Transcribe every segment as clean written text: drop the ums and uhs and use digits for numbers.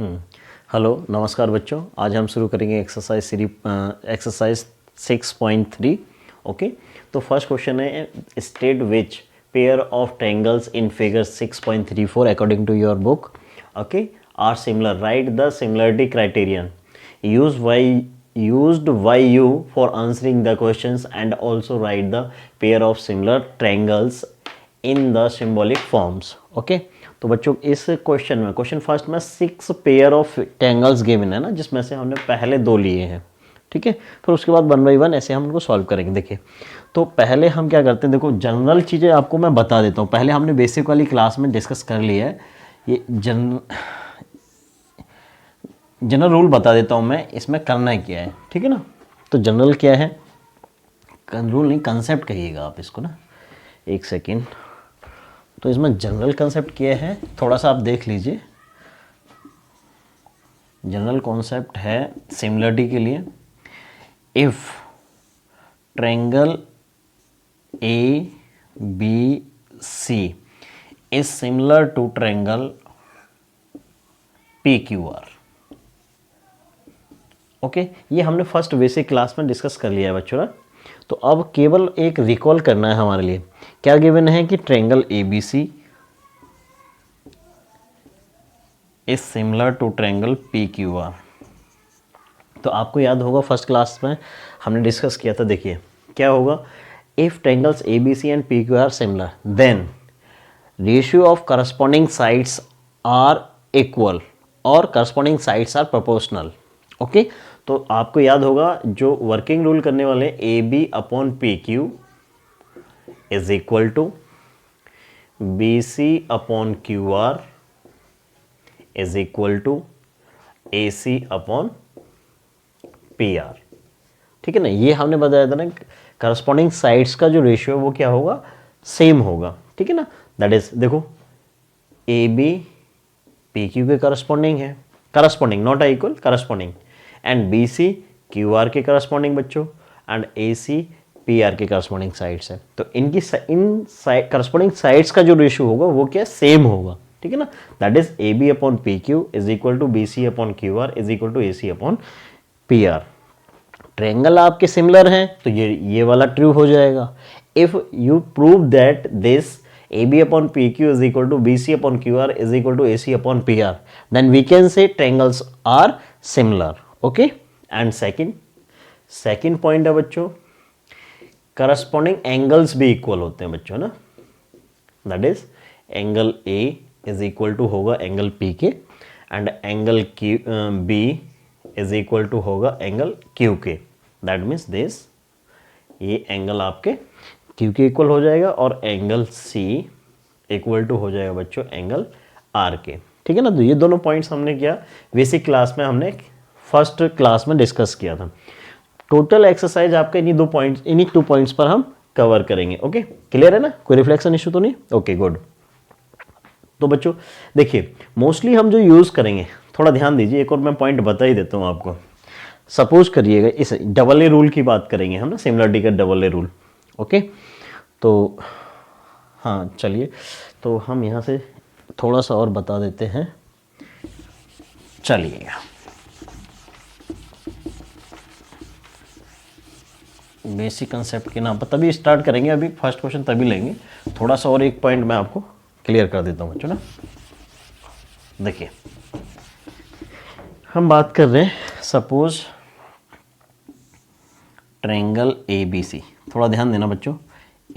Hello नमस्कार बच्चों, आज हम शुरू करेंगे एक्सरसाइज 6.3। ओके, तो फर्स्ट क्वेश्चन है state which pair of triangles in figure 6.34 according to your book okay are similar, write the similarity criterion used by you for answering the questions and also write the pair of similar triangles in the symbolic forms। Okay, तो बच्चों इस question में question first में 6 pair of triangles given है ना, जिसमें से हमने पहले 2 लिए हैं। ठीक है, फिर उसके बाद 1 बाई 1 ऐसे हम उनको सॉल्व करेंगे। देखिए, तो पहले हम क्या करते हैं, देखो जनरल चीज़ें आपको मैं बता देता हूँ। पहले हमने बेसिक वाली क्लास में डिस्कस कर लिया है, ये जनरल रूल बता देता हूँ मैं, इसमें करना क्या है। ठीक है ना, तो जनरल क्या है, रूल नहीं कंसेप्ट कहिएगा आप इसको ना, एक सेकेंड। तो इसमें जनरल कंसेप्ट क्या है थोड़ा सा आप देख लीजिए। जनरल कॉन्सेप्ट है सिमिलरिटी के लिए, if triangle A B C is similar to triangle P Q R. Okay, ये हमने फर्स्ट बेसिक क्लास में डिस्कस कर लिया है बच्चों ना। तो अब केवल एक रिकॉल करना है हमारे लिए, क्या गिवन है कि triangle A B C is similar to triangle P Q R. तो आपको याद होगा फर्स्ट क्लास में हमने डिस्कस किया था। देखिए क्या होगा, if triangles A B C and P Q R similar then ratio of corresponding sides are equal और corresponding sides are proportional. Okay, तो आपको याद होगा जो वर्किंग रूल करने वाले A B upon P Q is equal to B C upon Q R is equal to A C upon P R. ठीक है ना, ये हमने बताया था ना, करस्पॉन्डिंग साइड्स का जो रेशियो है वो क्या होगा, सेम होगा। ठीक है ना, दैट इज देखो ए बी पी क्यू के करस्पॉन्डिंग है, corresponding not equal, corresponding, and B C Q R के करस्पॉन्डिंग बच्चों, and A C P R के करस्पॉन्डिंग साइड्स है। तो इन करस्पॉन्डिंग साइड्स का जो रेशियो होगा वो क्या सेम होगा। ठीक है ना, that is A B upon P Q is equal to B C upon Q R is equal to A C upon P R. Triangle आपके सिमिलर हैं तो ये वाला ट्रू हो जाएगा। If you prove that this A B upon P Q is equal to B C upon Q R is equal to A C upon P R, then we can say triangles are similar. Okay, and second point है बच्चों, corresponding angles भी equal होते हैं बच्चों ना। That is angle A is equal to होगा angle P के, and angle Q B is equal to होगा एंगल क्यू के। दैट मीन्स दिस, ये एंगल आपके क्यू के इक्वल हो जाएगा और एंगल सी इक्वल टू हो जाएगा बच्चों एंगल आर के। ठीक है ना, तो ये दोनों पॉइंट्स हमने क्या बेसिक क्लास में हमने फर्स्ट क्लास में डिस्कस किया था। टोटल एक्सरसाइज आपका इन्हीं 2 पॉइंट्स पर हम कवर करेंगे। ओके, क्लियर है ना, कोई रिफ्लेक्शन इशू तो नहीं। Okay good. तो बच्चों देखिए, मोस्टली हम जो यूज़ करेंगे, थोड़ा ध्यान दीजिए, एक और मैं पॉइंट बता ही देता हूँ आपको। सपोज करिएगा इस डबल ए रूल की बात करेंगे हम ना, सिमिलरिटी का डबल ए रूल। ओके, तो हाँ चलिए, तो हम यहाँ से थोड़ा सा और बता देते हैं। चलिएगा, बेसिक कंसेप्ट के नाम पर तभी स्टार्ट करेंगे, अभी फर्स्ट क्वेश्चन तभी लेंगे। थोड़ा सा और एक पॉइंट मैं आपको क्लियर कर देता हूँ बच्चों ना। देखिए, हम बात कर रहे हैं suppose triangle A B C, थोड़ा ध्यान देना बच्चों,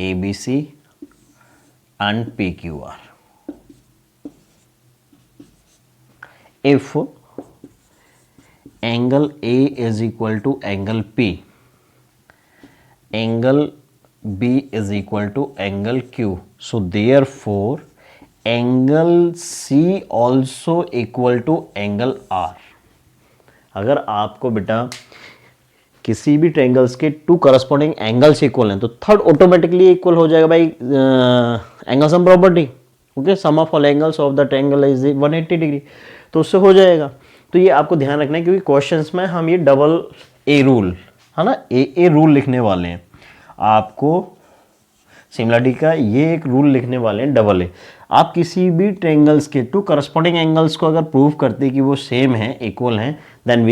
A B C and P Q R. If angle A is equal to angle P, angle B is equal to angle Q. So therefore angle C also equal to angle R. अगर आपको बेटा किसी भी triangles के 2 corresponding angles equal हैं तो third automatically equal हो जाएगा भाई angle sum property. Okay, sum of all angles of the triangle is 180 degree, तो उससे हो जाएगा। तो ये आपको ध्यान रखना है, क्योंकि क्वेश्चंस में हम ये डबल ए रूल है ना, ए रूल लिखने वाले हैं। आपको सिमिलरिटी का ये एक रूल लिखने वाले हैं डबल ए। आप किसी भी ट्रायंगल्स के टू करस्पॉन्डिंग एंगल्स को अगर प्रूव करते कि वो सेम है, इक्वल हैं, then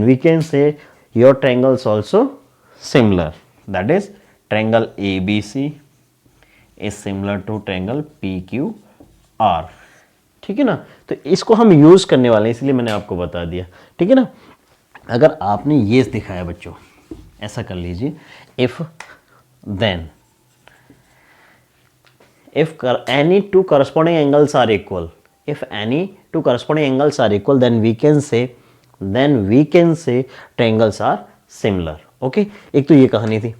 we can say your triangles also similar, that is triangle ABC is similar to triangle PQR। ठीक है ना, तो इसको हम यूज करने वाले हैं, इसलिए मैंने आपको बता दिया। ठीक है ना, अगर आपने ये दिखाया बच्चों, ऐसा कर लीजिए, if then if any two corresponding angles are equal, if any two corresponding angles are equal, then we can say triangles are similar। Okay, एक तो ये कहानी थी।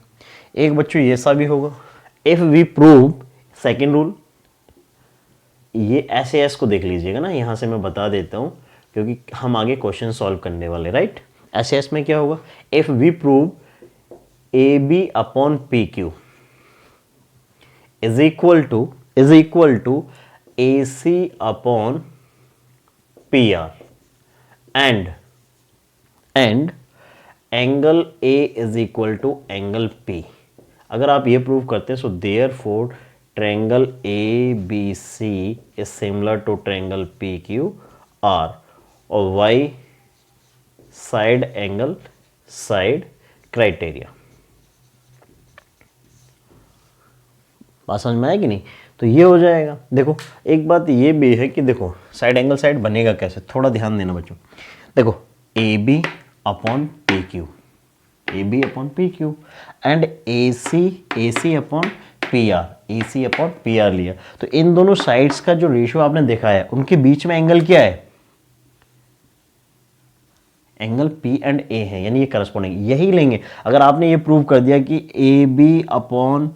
एक बच्चों ये सा भी होगा, if we prove second rule, ये SAS को देख लीजिएगा ना, यहां से मैं बता देता हूं क्योंकि हम आगे क्वेश्चन सॉल्व करने वाले, राइट। SAS में क्या होगा, if we prove AB upon PQ is equal to AC upon PR and angle A is equal to angle P। अगर आप ये प्रूव करते हैं, सो therefore triangle ABC is similar to triangle PQR और Y side angle side criteria. बात समझ में आया कि नहीं? तो ये हो जाएगा। देखो एक बात ये भी है कि देखो साइड एंगल साइड बनेगा कैसे, थोड़ा ध्यान देना बच्चों। देखो AB upon PQ, AB upon PQ and AC upon PR लिया, तो इन दोनों साइड्स का जो रेशियो आपने देखा है, उनके बीच में एंगल क्या है, एंगल P एंड A है, यानी ये करस्पॉन्डिंग, यही लेंगे। अगर आपने ये प्रूव कर दिया कि AB upon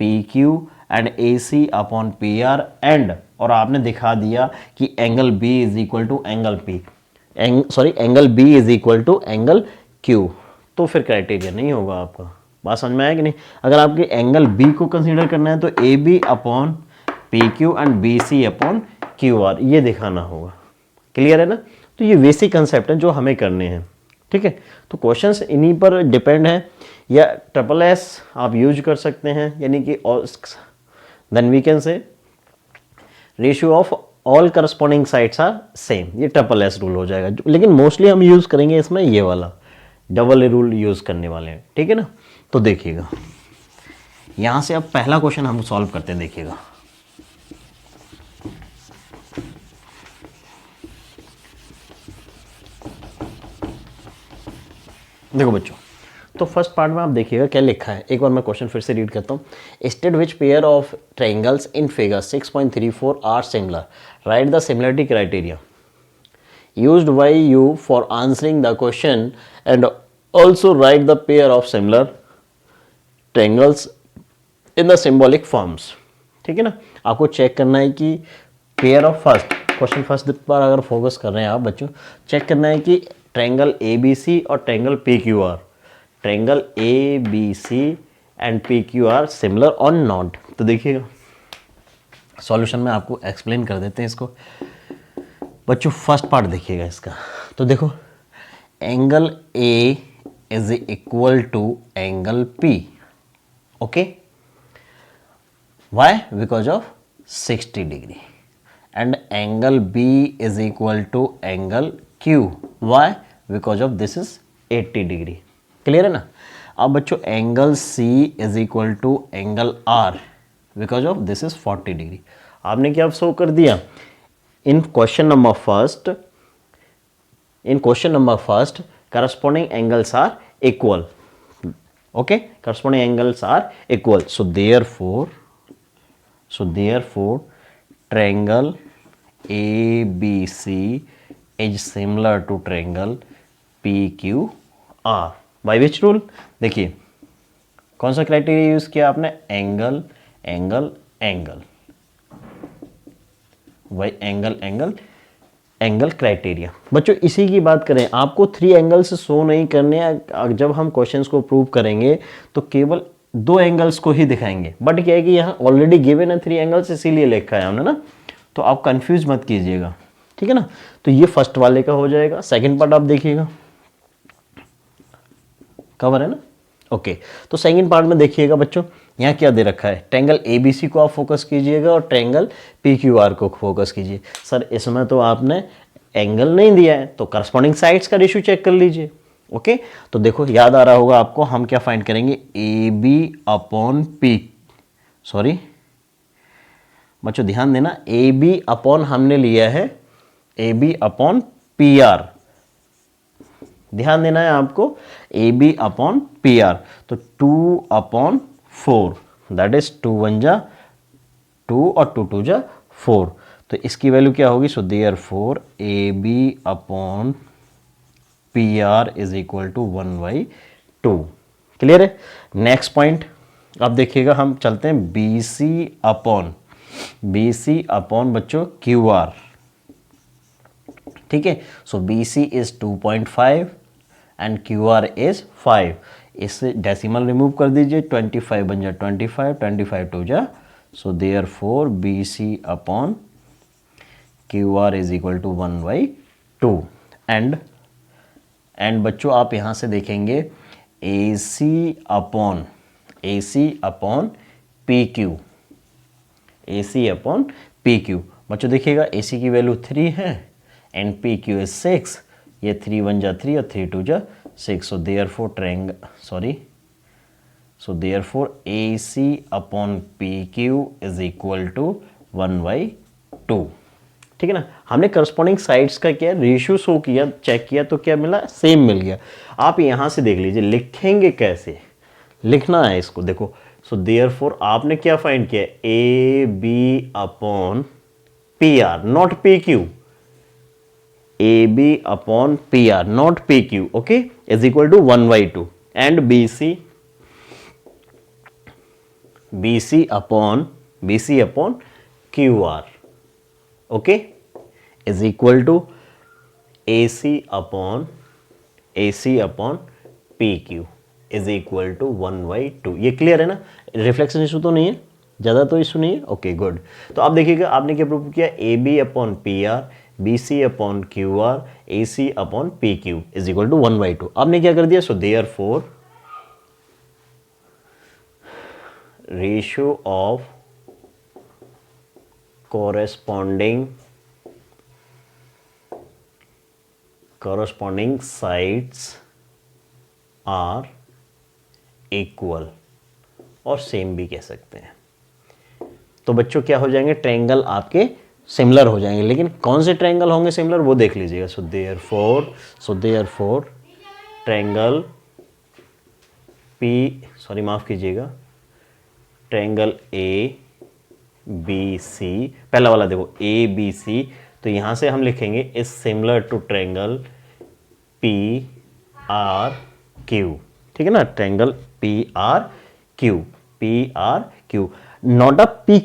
PQ and AC upon PR and, और आपने दिखा दिया कि angle B is equal to angle P, angle B is equal to angle Q, तो फिर क्राइटेरिया नहीं होगा आपका। बात समझ में आया कि नहीं? अगर आपके एंगल B को कंसीडर करना है तो AB upon PQ and BC upon QR, ये दिखाना होगा। क्लियर है ना? तो ये बेसिक कंसेप्ट है जो हमें करने हैं। ठीक है, तो क्वेश्चंस इन्हीं पर डिपेंड है, या SSS आप यूज कर सकते हैं, यानी कि then we can say ratio of all corresponding sides are same, ये SSS रूल हो जाएगा। लेकिन मोस्टली हम यूज करेंगे इसमें ये वाला डबल रूल यूज करने वाले हैं। ठीक है ना, तो देखिएगा यहां से अब पहला क्वेश्चन हम सॉल्व करते हैं। देखिएगा देखो बच्चों, तो फर्स्ट पार्ट में आप देखिएगा क्या लिखा है। एक बार मैं क्वेश्चन फिर से रीड करता हूँ। State which pair of triangles in figure 6.34 are similar, write the similarity criteria used by you for answering the question and also write the pair of similar triangles in the symbolic forms। ठीक है ना, आपको check करना है कि pair of question first पर अगर focus कर रहे हैं आप बच्चों, चेक करना है कि ट्रायंगल ABC और triangle PQR, triangle ABC and PQR similar और नॉट। तो देखिएगा सॉल्यूशन में आपको एक्सप्लेन कर देते हैं इसको बच्चों। फर्स्ट पार्ट देखिएगा इसका, तो देखो angle A is equal to angle P, okay, why because of 60 degree, and angle B is equal to angle Q, why because of this is 80 degree. Clear है ना? अब बच्चों angle C is equal to angle R because of this is 40 degree. आपने क्या show कर दिया, in question number first corresponding angles are equal, okay, corresponding angles are equal, so therefore triangle ABC is similar to triangle PQR by which rule? देखिए कौन सा criteria use किया आपने, angle angle angle, why angle angle angle criteria. बच्चों इसी की बात करें, आपको 3 एंगल्स शो नहीं करने हैं। जब हम क्वेश्चंस को प्रूव करेंगे तो केवल 2 एंगल्स को ही दिखाएंगे, बट क्या है कि यहाँ ऑलरेडी गिवन है 3 एंगल्स, इसीलिए लिखा है हमने ना, तो आप कंफ्यूज मत कीजिएगा। ठीक है ना, तो ये फर्स्ट वाले का हो जाएगा। सेकेंड पार्ट आप देखिएगा, कवर है ना, ओके तो सेकंड पार्ट में देखिएगा बच्चों, यहाँ क्या दे रखा है, ट्रायंगल एबीसी को आप फोकस कीजिएगा और ट्रायंगल पीक्यूआर को फोकस कीजिए। सर इसमें तो आपने एंगल नहीं दिया है, तो करस्पॉन्डिंग साइड्स का रेशियो चेक कर लीजिए। ओके तो देखो याद आ रहा होगा आपको, हम क्या फाइंड करेंगे, A B upon P, sorry बच्चों ध्यान देना, ए बी अपॉन हमने लिया है A B upon P R, ध्यान देना है आपको, A B upon P R, तो 2 अपॉन 4 दैट इज 2 1 जा 2 और 2 2 जा 4, तो इसकी वैल्यू क्या होगी, so therefore A B upon P R is equal to 1/2। Clear है। नेक्स्ट पॉइंट अब देखिएगा, हम चलते हैं बी सी अपॉन बच्चों क्यू आर। ठीक है, so B C is 2.5 and Q R is 5, इससे डेसिमल रिमूव कर दीजिए, 25 बन जा 25, 25 2 जा, so therefore B C upon Q R is equal to 1/2 and बच्चों आप यहां से देखेंगे A C upon P Q, A C upon P Q. बच्चों देखिएगा ए सी की वैल्यू 3 है एंड पी क्यू इज 6, ये 3 1 जा 3 और 3 2 जा 6, so therefore A C upon P Q is equal to 1/2। ठीक है ना, हमने करस्पॉन्डिंग साइड्स का क्या रेशियो शो किया, चेक किया, तो क्या मिला, सेम मिल गया। आप यहां से देख लीजिए लिखेंगे कैसे, लिखना है इसको, देखो, सो देयरफॉर आपने क्या फाइंड किया, A B upon P R not P Q, A B upon P R not P Q, okay, is equal to 1/2 and B C upon Q R, okay, is equal to A C upon P Q is equal to 1/2। ये clear है ना, reflection issue तो नहीं है, ज़्यादा तो issue नहीं है, ओके गुड। तो आप देखिएगा आपने क्या प्रूव किया, A B upon P R, B C upon Q R, A C upon P Q is equal to 1/2। आपने क्या कर दिया, so therefore ratio of corresponding sides are equal, और सेम भी कह सकते हैं। तो बच्चों क्या हो जाएंगे, ट्रायंगल आपके सिमिलर हो जाएंगे, लेकिन कौन से ट्रायंगल होंगे सिमिलर वो देख लीजिएगा। सो देयरफॉर ट्रायंगल माफ कीजिएगा, ट्रायंगल ए बी सी, पहला वाला देखो ए बी सी, तो यहां से हम लिखेंगे is similar to triangle P R Q. ठीक है ना, triangle P R Q, not a P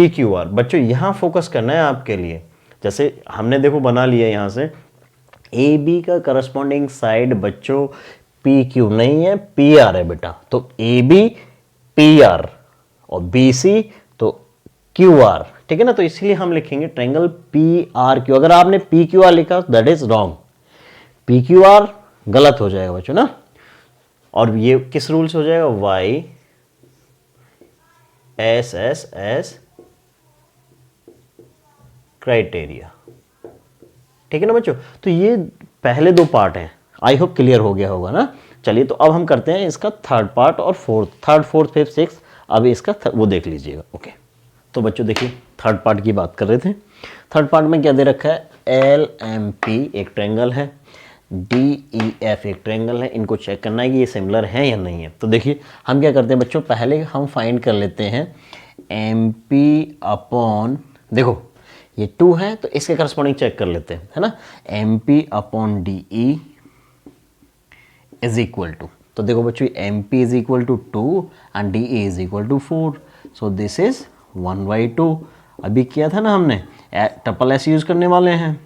Q R, बच्चों यहां फोकस करना है आपके लिए। जैसे हमने देखो बना लिया यहां से, ए बी का करस्पॉन्डिंग साइड बच्चों पी क्यू नहीं है, पी आर है बेटा, तो ए बी पी आर और बी सी तो क्यू आर। ठीक है ना, तो इसलिए हम लिखेंगे ट्रायंगल पी आर क्यू। अगर आपने पी क्यू आर लिखा that is wrong, P Q R गलत हो जाएगा बच्चों ना, और ये किस रूल से हो जाएगा, why S S S criteria. ठीक है ना बच्चों, तो ये पहले दो पार्ट हैं, आई होप क्लियर हो गया होगा ना। चलिए तो अब हम करते हैं इसका थर्ड पार्ट और थर्ड फोर्थ फिफ्थ सिक्स, अब इसका वो देख लीजिएगा। ओके तो बच्चों देखिए थर्ड पार्ट की बात कर रहे थे। थर्ड पार्ट में क्या दे रखा है, एल एम पी एक ट्रायंगल है, डी ई एफ एक ट्रायंगल है, इनको चेक करना है कि ये सिमिलर है या नहीं है। तो देखिए हम क्या करते हैं बच्चों, पहले हम फाइंड कर लेते हैं एम पी अपॉन, देखो ये 2 है तो इसके करस्पॉन्डिंग चेक कर लेते हैं, है ना, M P upon D E is equal to, तो देखो बच्चों M P is equal to 2 and D E is equal to 4, so this is 1/2। अभी किया था ना हमने, ट्रिपल एस यूज करने वाले हैं,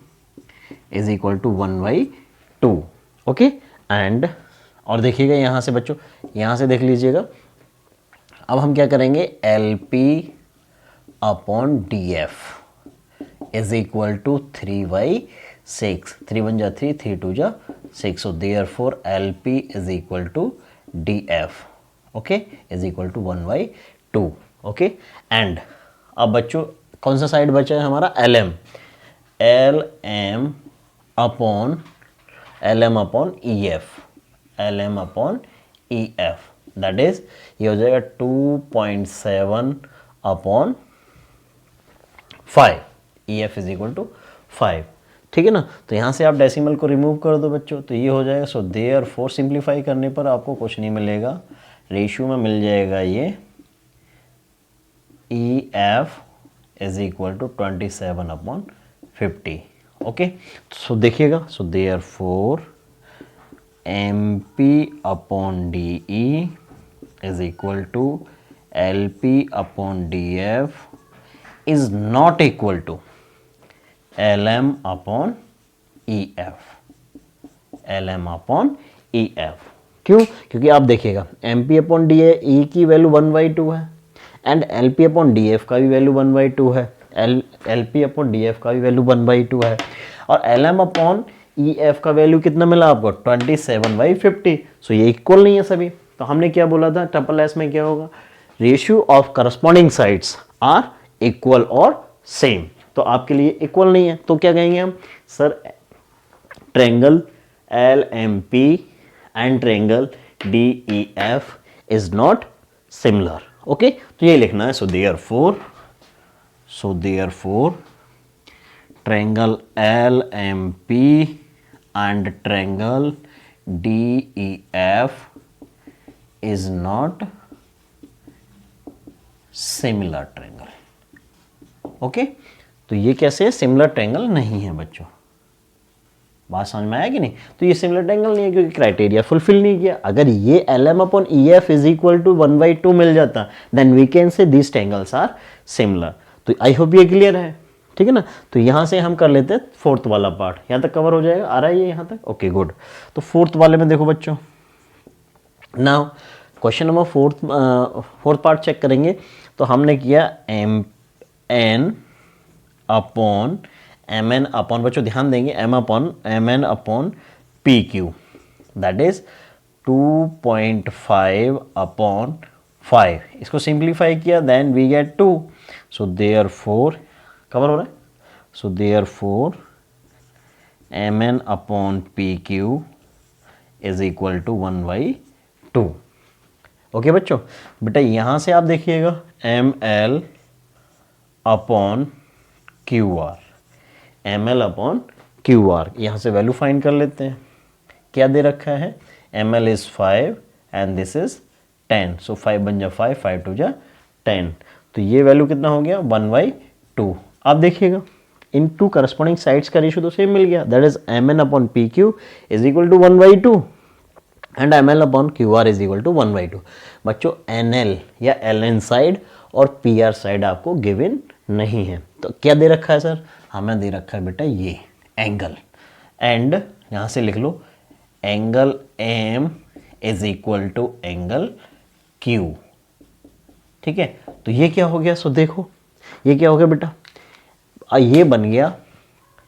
is equal to 1/2। Okay and और देखिएगा यहाँ से बच्चों, यहाँ से देख लीजिएगा, अब हम क्या करेंगे, L P upon D F is equal to 3/6, 3 1 जा 3, 3 2 जा 6. So therefore LP is equal to DF. Okay, is equal to 1/2. Okay, and अब बच्चों कौन सा साइड बचा है हमारा? LM. LM upon EF. LM upon EF, that is ये हो जाएगा 2.7 upon 5. EF is equal to 5. ठीक है ना? तो यहाँ से आप डेसिमल को रिमूव कर दो बच्चों, तो ये हो जाएगा. सो देयरफॉर सिंप्लीफाई करने पर आपको कुछ नहीं मिलेगा, रेशियो में मिल जाएगा ये EF is equal to 27 upon 50. Okay, so देखिएगा. So therefore MP upon DE is equal to LP upon DF is not equal to LM upon EF. LM upon EF. क्यों? क्योंकि आप देखिएगा MP अपॉन DE की value 1/2 है and LP upon DF का भी value 1/2 है. LP अपॉन DF का भी वैल्यू 1/2 है और LM अपॉन EF का वैल्यू कितना मिला आपको? 27/50. सो ये इक्वल नहीं है सभी. तो हमने क्या बोला था? ट्रिपल एस में क्या होगा? Ratio of corresponding sides are equal और सेम. तो आपके लिए इक्वल नहीं है तो क्या कहेंगे हम? Sir triangle LMP and triangle DEF is not similar. Okay, तो ये लिखना है. So therefore triangle LMP and triangle DEF is not similar triangle. Okay, तो ये कैसे सिमिलर ट्रायंगल नहीं है बच्चों? बात समझ में आया कि नहीं? तो ये सिमिलर ट्रायंगल नहीं है क्योंकि क्राइटेरिया फुलफिल नहीं किया. अगर ये LM upon EF is equal to 1/2 मिल जाता then we can say this triangles are similar. तो आई होप ये क्लियर है. ठीक है ना? तो यहाँ से हम कर लेते हैं फोर्थ वाला पार्ट. यहाँ तक कवर हो जाएगा. आ रहा है ये यहाँ तक? Okay good. तो फोर्थ वाले में देखो बच्चों, now question number fourth part check करेंगे. तो हमने किया MN अपॉन MN अपॉन, बच्चों ध्यान देंगे, MN upon PQ that is 2.5 upon 5. इसको सिंप्लीफाई किया then we get 2. So therefore cover हो रहा है. So therefore MN upon PQ is equal to 1/2. Okay बच्चों, बेटा यहाँ से आप देखिएगा ML upon QR. ML upon QR, यहाँ से वैल्यू फाइंड कर लेते हैं. क्या दे रखा है? ML is 5 and this is 10. सो 5 बन जा 5, 5 2 जा 10. तो ये वैल्यू कितना हो गया? 1/2. आप देखिएगा इन टू करस्पॉन्डिंग साइड्स का रेशियो तो सेम मिल गया, that is MN upon PQ is equal to 1/2 and ML upon QR is equal to 1/2. बच्चों NL या LN साइड और PR साइड आपको गिवन नहीं है. तो क्या दे रखा है सर? हमें दे रखा है बेटा ये एंगल, एंड यहाँ से लिख लो angle M is equal to angle Q. ठीक है, तो ये क्या हो गया? सो देखो ये क्या हो गया बेटा? ये बन गया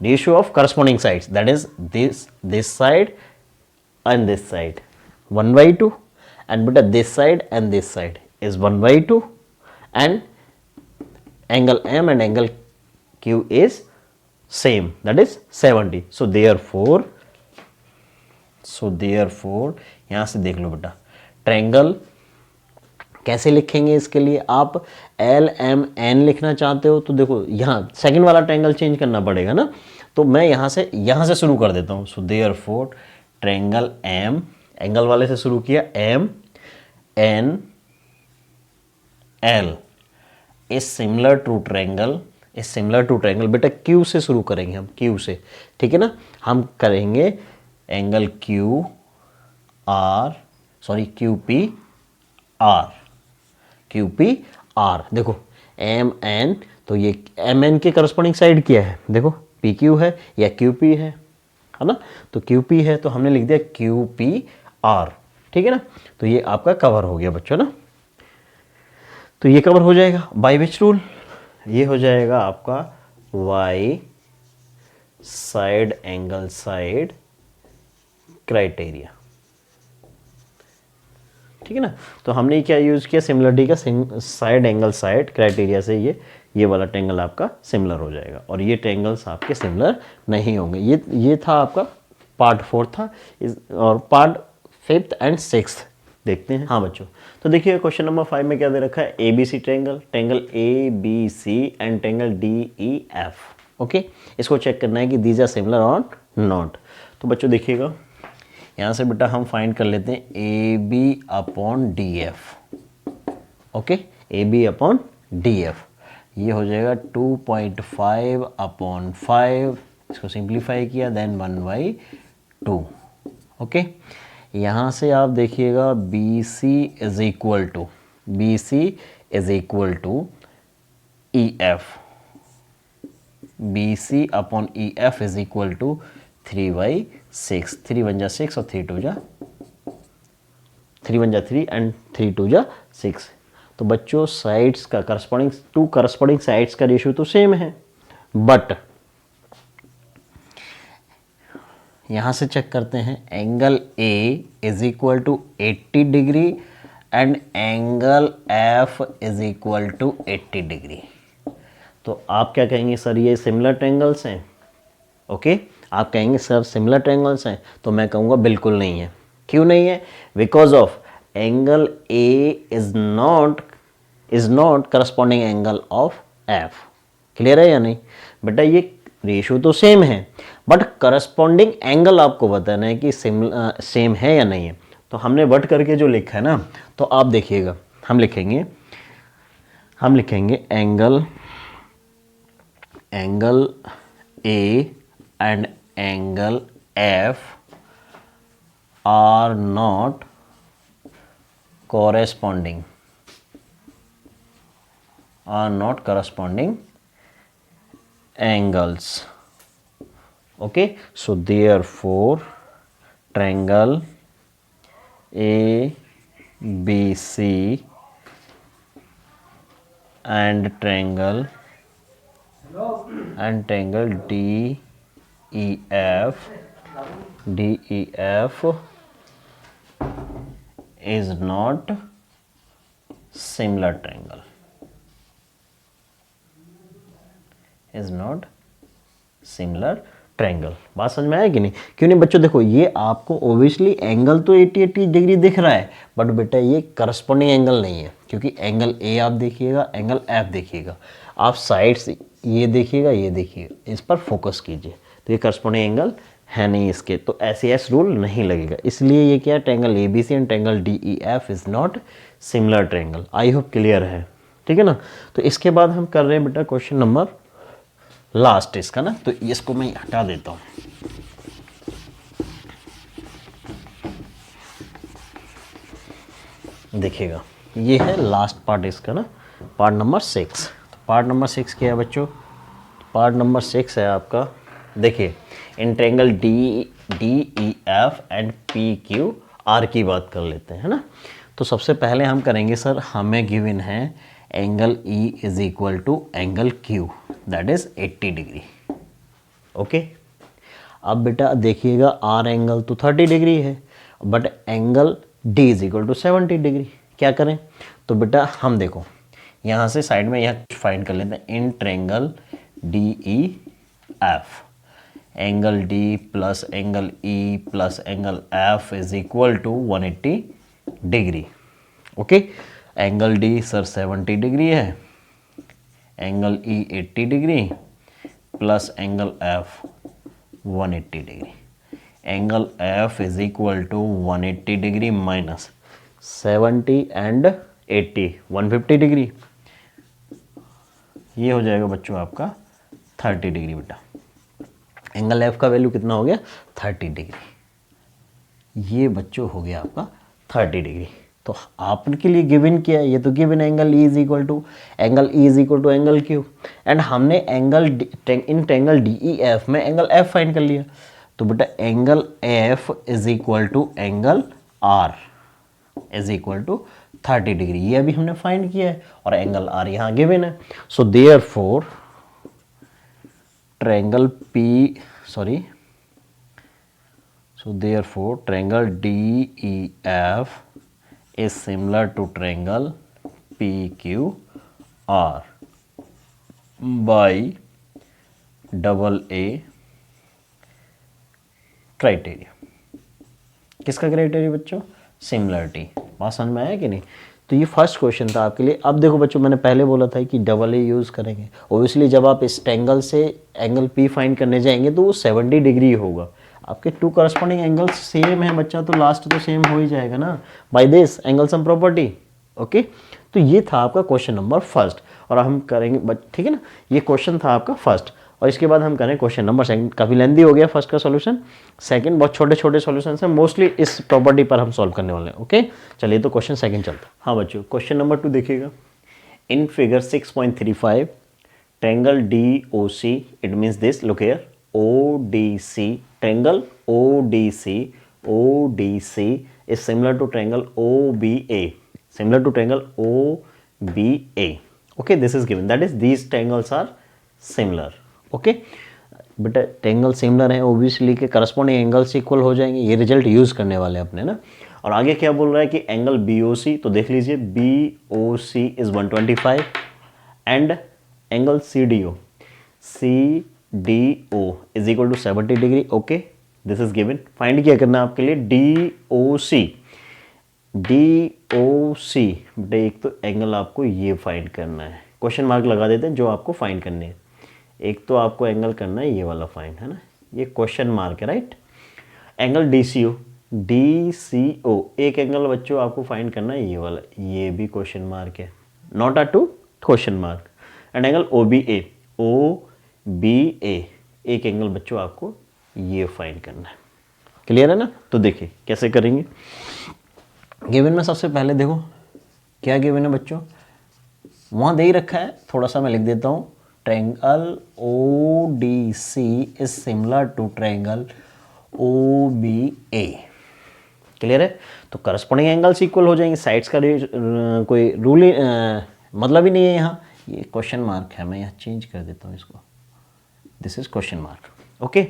ratio of corresponding sides that is this side and this side 1/2 and बेटा this side and this side is 1/2 and angle M and angle Q is same, that is 70. So therefore यहाँ से देख लो बेटा ट्रायंगल कैसे लिखेंगे. इसके लिए आप LMN लिखना चाहते हो तो देखो यहाँ सेकंड वाला ट्रायंगल चेंज करना पड़ेगा ना. तो मैं यहाँ से शुरू कर देता हूँ. So therefore triangle M, angle वाले से शुरू किया, MNL is similar to triangle. बेटा Q से शुरू करेंगे हम, Q से. ठीक है ना? हम करेंगे एंगल QPR. देखो MN, तो ये MN के करस्पॉन्डिंग साइड क्या है? देखो PQ है या QP है ना? तो QP है तो हमने लिख दिया QPR. ठीक है ना? तो ये आपका कवर हो गया बच्चों ना. तो ये कवर हो जाएगा बाय विच रूल? ये हो जाएगा आपका Y side angle side criteria, ठीक है ना। तो हमने क्या यूज़ किया, सिमिलरिटी का साइड एंगल साइड क्राइटेरिया से ये वाला ट्रायंगल आपका सिमिलर हो जाएगा और ये ट्रायंगल्स आपके सिमिलर नहीं होंगे। ये था आपका पार्ट 4 था। और पार्ट 5th एंड 6th देखते हैं। हाँ बच्चों, तो देखिए क्वेश्चन नंबर 5 में क्या दे रखा है, ABC triangle, triangle ABC and triangle DEF। Okay, इसको चेक करना है कि दीज आर सिमिलर और नॉट। तो बच्चों देखिएगा, यहाँ से बेटा हम फाइंड कर लेते हैं AB/DF। ओके, AB/DF ये हो जाएगा 2.5/5, इसको सिंप्लीफाई किया देन 1/2। ओके, यहाँ से आप देखिएगा BC is equal to EF, BC/EF is equal to 3/6। 3 1 जा 6 और 3 2 जा 3 1 जा 3 एंड 3 2 जा 6। तो बच्चों साइड्स का करस्पॉन्डिंग साइड्स का रेशियो तो सेम है, बट यहां से चेक करते हैं, angle A is equal to 80 degree and angle F is equal to 80 degree. तो आप क्या कहेंगे, सर ये सिमिलर ट्रायंगल्स हैं। ओके, आप कहेंगे सर सिमिलर ट्रायंगल्स हैं, तो मैं कहूँगा बिल्कुल नहीं है। क्यों नहीं है? Because of angle A is not corresponding angle of F। Clear है या नहीं बेटा? ये रेशियो तो सेम है, बट करस्पॉन्डिंग एंगल आपको बताना है कि सेम है या नहीं है। तो हमने वट करके जो लिखा है ना, तो आप देखिएगा, हम लिखेंगे angle A and angle F are not corresponding angles. Okay, so therefore triangle ABC and triangle DEF is not similar triangle. बात समझ में आया कि नहीं? क्यों नहीं बच्चों? देखो ये आपको ओबियसली एंगल तो 80 डिग्री दिख रहा है, बट बेटा ये करस्पॉन्डिंग एंगल नहीं है, क्योंकि एंगल A आप देखिएगा, एंगल F देखिएगा, आप साइड्स ये देखिएगा, इस पर फोकस कीजिए। तो ये करस्पॉन्डिंग एंगल है नहीं इसके, तो SES रूल नहीं लगेगा। इसलिए ये क्या, triangle ABC and triangle DEF is not similar triangle. I hope clear है, ठीक है ना। तो इसके बाद हम कर रहे हैं बेटा क्वेश्चन नंबर लास्ट इसका ना, तो इसको मैं हटा देता हूं। देखिएगा ये है लास्ट पार्ट इसका ना, पार्ट नंबर 6। तो पार्ट नंबर 6 क्या है बच्चों? पार्ट नंबर 6 है आपका, देखिए इन ट्रायंगल DEF एंड PQR की बात कर लेते हैं, है ना। तो सबसे पहले हम करेंगे, सर हमें गिवन है angle E is equal to angle Q, that is 80 degree. Okay, अब बेटा देखिएगा R एंगल तो 30 डिग्री है, but angle D is equal to 70 degree. क्या करें? तो बेटा हम देखो यहाँ से साइड में यह फाइंड कर लेते हैं, in triangle DEF angle D plus angle E plus angle F is equal to 180 degree. Okay, angle D sir 70 degree है, angle E 80 degree plus angle F 180 degree. Angle F is equal to 180 degree minus 70 and 80 150 degree. ये हो जाएगा बच्चों आपका 30 degree बेटा। Angle F का value कितना हो गया? 30 डिग्री। ये बच्चों हो गया आपका 30 डिग्री। तो आपके लिए गिवन क्या है? ये तो given angle E is equal to angle Q, and हमने एंगल इन ट्रायंगल DEF में एंगल F फाइंड कर लिया। तो बेटा angle F is equal to angle R is equal to 30 degree, ये अभी हमने फाइंड किया है, और एंगल R यहाँ गिवन है। So therefore triangle So therefore triangle DEF is similar to triangle PQR by AA criteria. किसका क्राइटेरिया बच्चों? सिमिलरिटी। बात समझ में आया कि नहीं? तो ये फर्स्ट क्वेश्चन था आपके लिए। अब देखो बच्चों, मैंने पहले बोला था कि AA यूज़ करेंगे। ओबियसली जब आप इस ट्रायंगल से एंगल P फाइंड करने जाएंगे तो वो 70 डिग्री होगा। आपके टू करस्पॉन्डिंग एंगल्स सेम है बच्चा, तो लास्ट तो सेम हो ही जाएगा ना, by this angle sum property. Okay, तो ये था आपका क्वेश्चन नंबर फर्स्ट, और हम करेंगे ठीक है ना, ये क्वेश्चन था आपका फर्स्ट, और इसके बाद हम करें क्वेश्चन नंबर सेकंड। काफ़ी लेंदी हो गया फर्स्ट का सॉल्यूशन, सेकंड बहुत छोटे छोटे सॉल्यूशन हैं, मोस्टली इस प्रॉपर्टी पर हम सॉल्व करने वाले हैं। ओके, चलिए तो क्वेश्चन सेकंड चलता है। हाँ बच्चों, क्वेश्चन नंबर 2 देखिएगा। In figure 6.35 triangle DOC, it means this, look here, ODC, triangle ODC is similar to triangle OBA, similar to triangle OBA. Okay, this is given, that is these triangles are similar. Okay, बेटा triangle similar है, obviously के corresponding angles equal हो जाएंगे, ये result use करने वाले अपने ना। और आगे क्या बोल रहा है कि एंगल BOC, तो देख लीजिए BOC is 125 and angle CDO is equal to 70 degree. Okay, this is given. Find क्या करना है आपके लिए? DOC बेटा एक तो एंगल आपको ये फाइंड करना है, क्वेश्चन मार्क लगा देते हैं जो आपको फाइंड करने हैं। एक तो आपको एंगल करना है ये वाला फाइंड, है ना, ये क्वेश्चन मार्क है, राइट। एंगल DCO एक एंगल बच्चों आपको फाइंड करना है ये वाला, ये भी क्वेश्चन मार्क है, not a two question mark. And angle OBA एक एंगल बच्चों आपको ये फाइंड करना है। क्लियर है ना? तो देखिए कैसे करेंगे। गिवन में सबसे पहले देखो क्या गिवन है बच्चों, वहाँ दे ही रखा है, थोड़ा सा मैं लिख देता हूँ। Triangle ODC is similar to triangle OBA। Clear है? तो करस्पॉन्डिंग एंगल्स इक्वल हो जाएंगे, साइड्स का कोई रूल मतलब ही नहीं है यहाँ। ये क्वेश्चन मार्क है, मैं यहाँ चेंज कर देता हूँ इसको, this is question mark. Okay,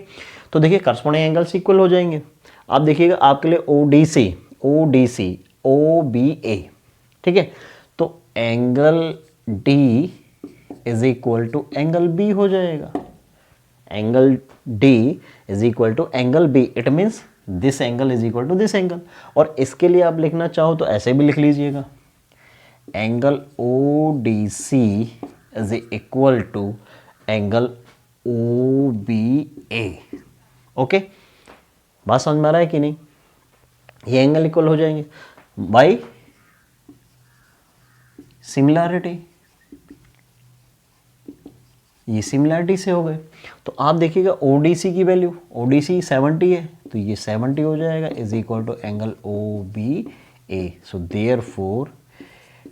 तो देखिए करस्पॉन्डिंग एंगल्स इक्वल हो जाएंगे। आप देखिएगा आपके लिए ODC OBA, ठीक है, तो angle D is equal to angle B हो जाएगा। Angle D is equal to angle B, it means this angle is equal to this angle. और इसके लिए आप लिखना चाहो तो ऐसे भी लिख लीजिएगा, angle ODC is equal to angle OBA। Okay, बात समझ में आ रहा है कि नहीं? ये एंगल इक्वल हो जाएंगे बाय सिमिलैरिटी, ये सिमिलैरिटी से हो गए। तो आप देखिएगा ODC की वैल्यू, ODC 70 है, तो ये 70 हो जाएगा, is equal to angle OBA। So therefore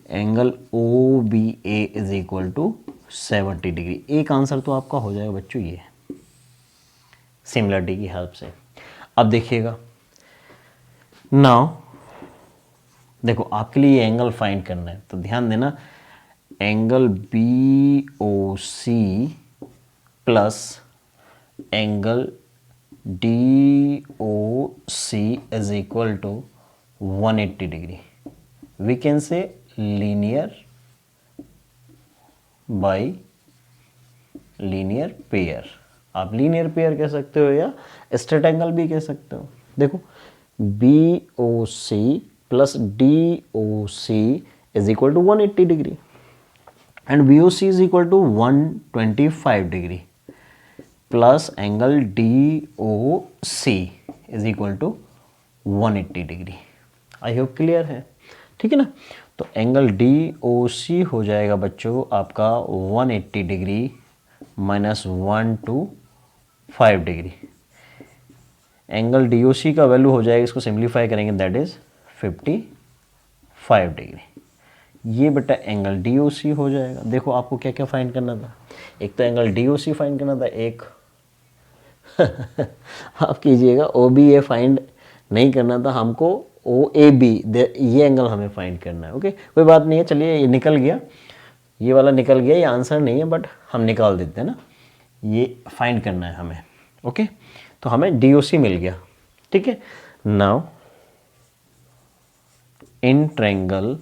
angle OBA is equal to 70 degree. एक आंसर तो आपका हो जाएगा बच्चों ये, सिमिलरिटी की हेल्प से। अब देखिएगा नाउ, देखो आपके लिए ये एंगल फाइंड करना है, तो ध्यान देना, angle BOC plus angle DOC is equal to 180 degree. We can say linear by linear pair, आप लीनियर पेयर कह सकते हो या स्ट्रेट एंगल भी कह सकते हो। देखो BOC plus DOC is equal to 180 degree and BOC is equal to 125 degree plus angle DOC is equal to 180 degree. I hope clear है, ठीक है ना। तो एंगल DOC हो जाएगा बच्चों आपका 180 degree minus 125 degree. Angle DOC का वैल्यू हो जाएगा, इसको सिंप्लीफाई करेंगे, दैट इज 55 डिग्री। ये बेटा एंगल DOC हो जाएगा। देखो आपको क्या क्या फाइंड करना था, एक तो एंगल DOC फाइंड करना था, एक आप कीजिएगा OBA फाइंड नहीं करना था हमको, OAB ये एंगल हमें फाइंड करना है। ओके, कोई बात नहीं है, चलिए ये निकल गया, ये वाला निकल गया, ये आंसर नहीं है बट हम निकाल देते हैं ना, ये फाइंड करना है हमें। ओके, तो हमें DOC मिल गया, ठीक है। Now in triangle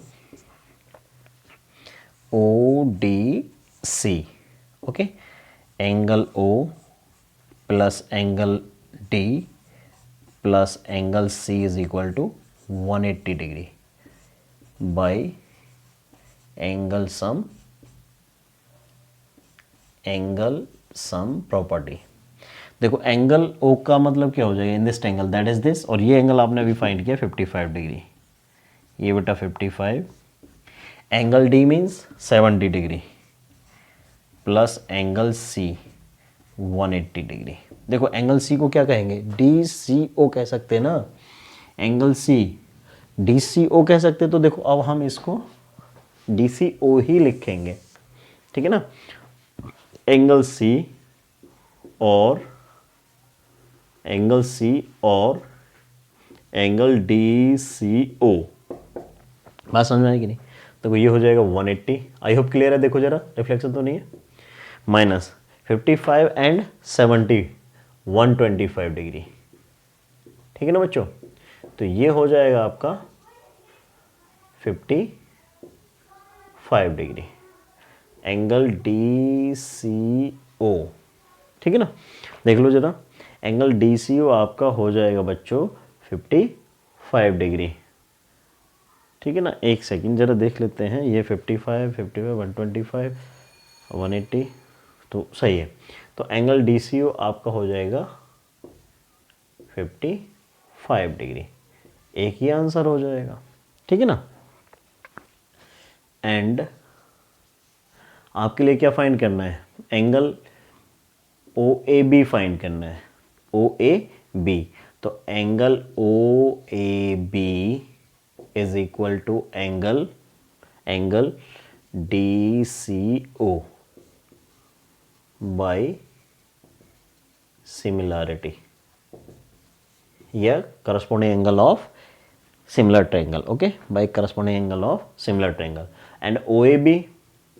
ODC, okay, angle O plus angle D plus angle C is equal to 180 degree by angle sum property. देखो एंगल O का मतलब क्या हो जाएगा, in this triangle that is this, और ये एंगल आपने अभी फाइंड किया 55 डिग्री, ये बेटा 55, angle D means 70 degree plus angle C 180 degree. देखो एंगल C को क्या कहेंगे, DCO कह सकते हैं ना, एंगल C DCO कह सकते हैं। तो देखो अब हम इसको DCO ही लिखेंगे, ठीक है ना। एंगल C और एंगल DCO, बात समझ में आएगी नहीं। देखो ये हो जाएगा 180, आई होप क्लियर है। देखो जरा रिफ्लेक्शन तो नहीं है, माइनस 55 एंड 70 125 डिग्री, ठीक है ना बच्चों। तो ये हो जाएगा आपका 55 डिग्री एंगल DCO, ठीक है ना। देख लो जरा, एंगल DCO आपका हो जाएगा बच्चों 55 डिग्री, ठीक है ना। एक सेकंड जरा देख लेते हैं, ये 55 125 180 तो सही है। तो एंगल DCO आपका हो जाएगा 55 डिग्री, एक ही आंसर हो जाएगा, ठीक है ना। एंड आपके लिए क्या फाइंड करना है, एंगल OAB फाइंड करना है, OAB। तो angle OAB is equal to angle DCO by similarity या corresponding angle of similar triangle, okay, by corresponding angle of similar triangle. And OAB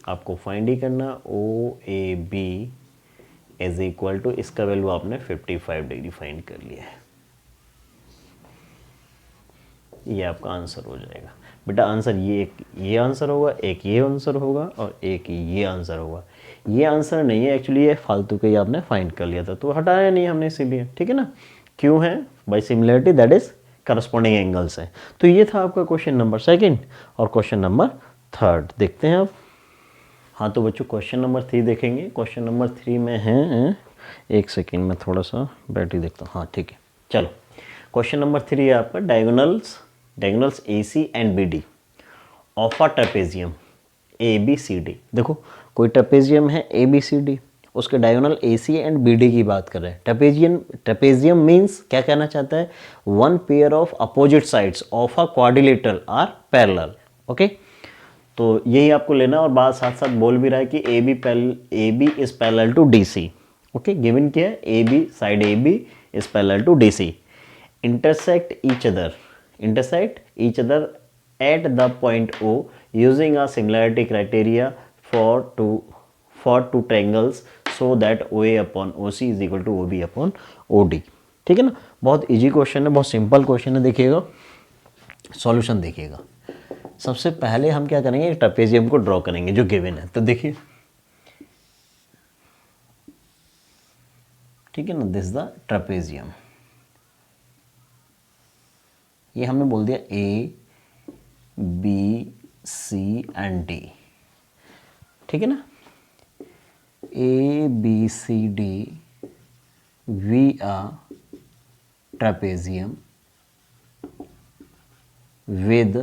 आपको फाइंड ही करना, OAB इज इक्वल टू, इसका value आपने 55 degree find कर लिया है, ये आपका आंसर हो जाएगा बेटा। आंसर ये आंसर होगा, एक ये आंसर होगा और एक ये आंसर होगा। ये आंसर नहीं है एक्चुअली, ये फालतू का ही आपने फाइंड कर लिया था, तो हटाया नहीं हमने इसीलिए, ठीक है ना। क्यों है, by similarity that is corresponding angles है। तो ये था आपका क्वेश्चन नंबर सेकंड, और क्वेश्चन नंबर थर्ड देखते हैं आप। हाँ तो बच्चों क्वेश्चन नंबर 3 देखेंगे। क्वेश्चन नंबर 3 में है, एक सेकेंड में थोड़ा सा बैटरी देखता हूँ, हाँ ठीक है चलो। क्वेश्चन नंबर 3 है आपका, diagonals AC and BD of a trapezium ABCD। देखो कोई ट्रेपेजियम है ABCD, उसके डायगोनल AC एंड BD की बात कर रहे हैं। ट्रेपेजियम मीन्स क्या कहना चाहता है, one pair of opposite sides of a quadrilateral are parallel, okay. तो यही आपको लेना, और बात साथ साथ बोल भी रहा है कि AB is parallel to DC, okay. Given क्या है, side AB is parallel to DC, intersect each other at the point O using a similarity criteria for two triangles so that OA upon OC is equal to OB upon OD, ठीक है ना। बहुत easy question है, बहुत simple question है। देखिएगा solution देखिएगा। सबसे पहले हम क्या करेंगे, ट्रेपेजियम को ड्रॉ करेंगे जो गिवन है। तो देखिए, ठीक है ना, दिस द ट्रेपेजियम, ये हमने बोल दिया ABC एंड D, ठीक है ना। ABCD we a trapezium with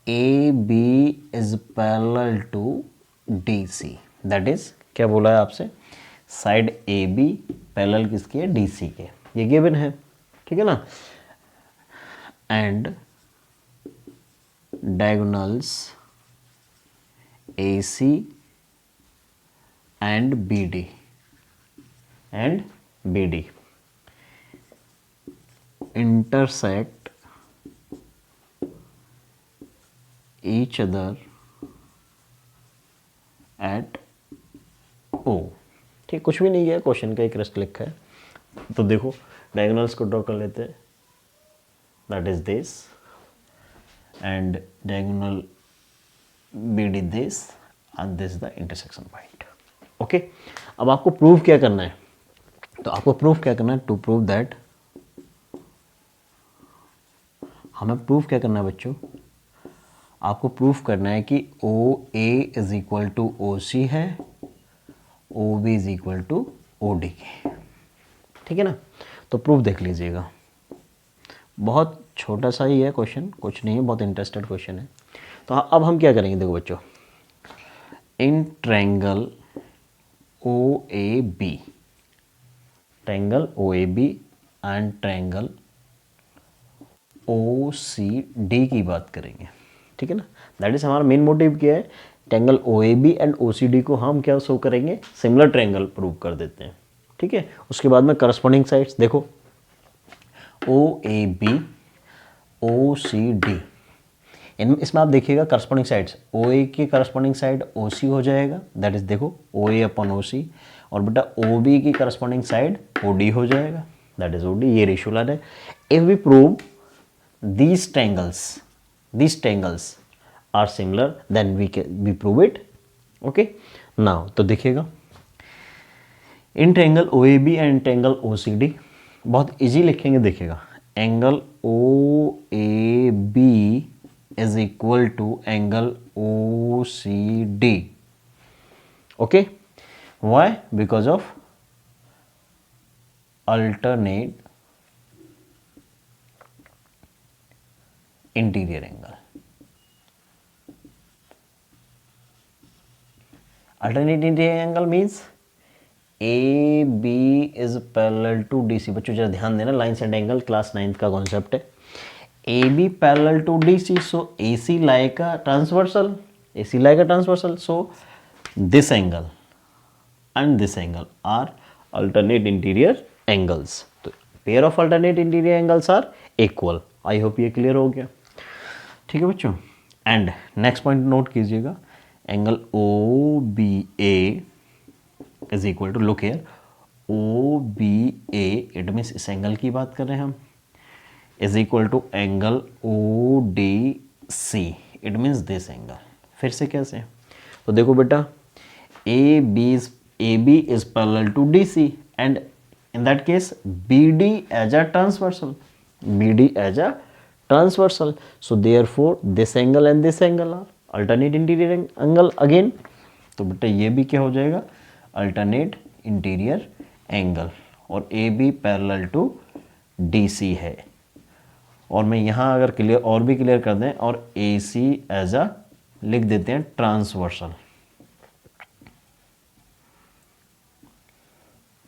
AB is parallel to DC, that is क्या बोला है आपसे, साइड AB पैरेलल किसकी है, DC के, ये गिवन है, ठीक है ना। And diagonals AC and BD intersect each other at O, ठीक, कुछ भी नहीं है, क्वेश्चन का एक रेस्ट लिखा है। तो देखो डायगोनल्स को ड्रॉ कर लेते हैं, that is this and diagonal BD this and this the intersection point. Okay, अब आपको प्रूव क्या करना है, तो आपको प्रूव क्या करना है, टू प्रूव दैट, हमें प्रूव क्या करना है बच्चों, आपको प्रूफ करना है कि OA is equal to OC है, OB is equal to OD के, ठीक है ना। तो प्रूफ देख लीजिएगा, बहुत छोटा सा ही है क्वेश्चन, कुछ नहीं है, बहुत इंटरेस्टेड क्वेश्चन है। तो अब हम क्या करेंगे, देखो बच्चों, in triangle OAB, triangle OAB and triangle OCD की बात करेंगे, ठीक है ना। दैट इज हमारा मेन मोटिव क्या है, ट्रायंगल OAB एंड OCD को हम क्या शो करेंगे, सिमिलर ट्रायंगल प्रूव कर देते हैं, ठीक है। उसके बाद में करस्पॉन्डिंग साइड्स देखो, OAB OCD, इसमें आप देखिएगा करस्पॉन्डिंग साइड्स, OA की करस्पॉन्डिंग साइड OC हो जाएगा, दैट इज देखो OA अपॉन OC, और बेटा OB की करस्पॉन्डिंग साइड OD हो जाएगा, दैट इज OD। ये रेशियो ला रहे। If we prove these triangles are similar then we prove it, okay। now तो देखिएगा in triangle OAB and triangle OCD, बहुत इजी लिखेंगे, देखिएगा angle OAB is equal to angle OCD, okay. Why, because of alternate interior angle. Alternate interior angle means AB is parallel to DC। बच्चों जरा ध्यान देना, line and angle class 9th का concept है। AB parallel to DC, so AC like a transversal, AC like a transversal, so this angle and this angle are alternate interior angles. तो pair of alternate interior angles are equal. I hope ये clear हो गया, ठीक है बच्चों। And next point note कीजिएगा, angle OBA is equal to, look here, OBA it means इस एंगल की बात कर रहे हैं हम, is equal to angle ODC it means this angle. फिर से कैसे, तो देखो बेटा AB is parallel to DC and in that case BD as a transversal, BD as a transversal, so therefore this angle and this angle are alternate interior angle again। तो बेटा ये भी क्या हो जाएगा, alternate interior angle, और AB parallel to DC है। और मैं यहाँ अगर क्लियर और भी क्लियर कर दें, और AC as a लिख देते हैं ट्रांसवर्सल,